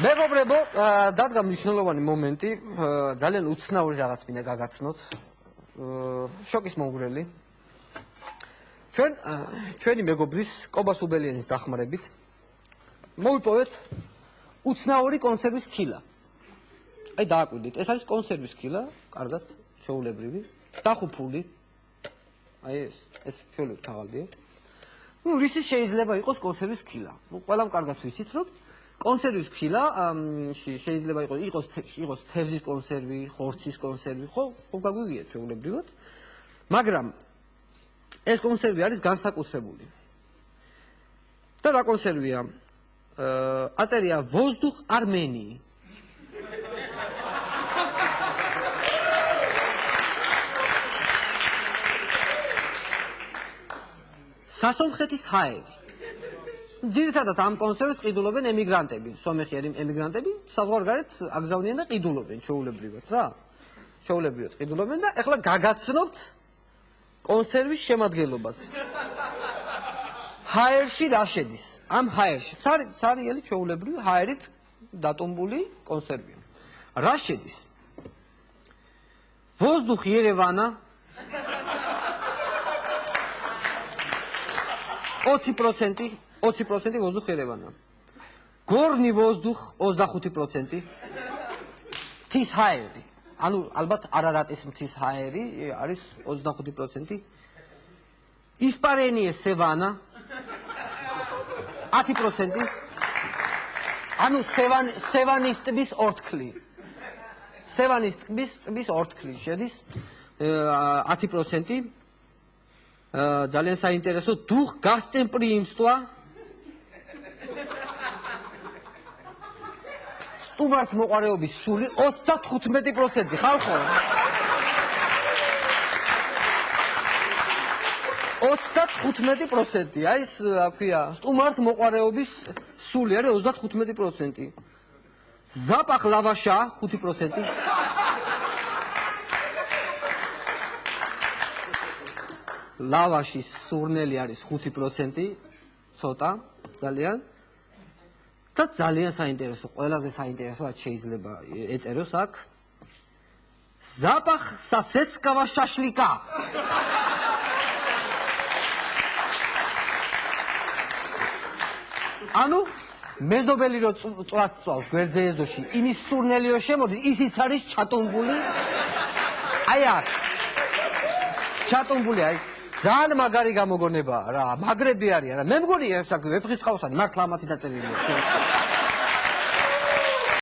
მეგობრებო, დადგა მნიშვნელოვანი მომენტი, ძალიან უცნაური რაღაც მინდა გაგაცნოთ. შოკის მომგვრელი. ჩვენი მეგობრის კობა სუბელიანის დახმარებით მოვიპოვეთ უცნაური კონსერვის ქილა. აი დააკვირდით, ეს არის კონსერვის ქილა, კარგად, ჩვეულებრივი, დახუფული. აი ეს ჩვეულებრივი თაღალდია. რისის შეიძლება იყოს კონსერვის ქილა? ყველამ კარგად ვიცით, რომ კონსერვის ქილა შეიძლება იყოს თევზის კონსერვი, ხორცის კონსერვი, ხო გაგვიგია ჩვეულებრივად. მაგრამ ეს კონსერვი არის განსაკუთრებული. და რა კონსერვია? აწერია ვოზდუხ არმენიი. სასომხეთის ჰაერი. ძირითადად ამ კონსერვებს ყიდულობენ ემიგრანტები, სომეხი ემიგრანტები, საზღვარგარეთ აგზავნიან და ყიდულობენ ჩვეულებრივად რა. ჩვეულებრივად ყიდულობენ და ეხლა გაგაცნობთ კონსერვის შემადგენლობას. ჰაერში რა შედის? ამ ჰაერში ცარიელი ჩვეულებრივი ჰაერით დატომბული კონსერვია. რა შედის? ვოზდუხ ერევანა 20% ვოზდუხ ერევანა. გორნი ვოზდუხ 25%. მთის ჰაერი. ანუ ალბათ არარატის მთის ჰაერი არის 25%. ისპარენიე სევანა 10%. ანუ სევანის ტბის ორთქლი. სევანის ტბის ორთქლი შედის 10%. ძალიან საინტერესო დუხ გასწემპრიიმსტვა სტუმართ მოყარეობის სული 35% ხალხო 35% აი ეს აქვია სტუმართ მოყარეობის სული არის 35%. ზაპახ ლავაშა 5%. ლავაშის სურნელი არის 5%, ცოტა, ძალიან. და ძალიან საინტერესო, ყველაზე საინტერესო რაც შეიძლება ეწეროს აქ. ზაპახ სასეცკავა შაშლიკა. ანუ მეზობელი რო წვაც წვავს გვერდზე ეზოში, იმის სურნელიო შემოდის, ისიც არის ჩატომბული. აი აქ. ჩატომბული აი ძალიან მაგარი გამოგონებაა რა, მაგრები არიან რა. მე მგონია ეს აქ ვეფხისტყაოსანი მართლა ამათი დაწერილია.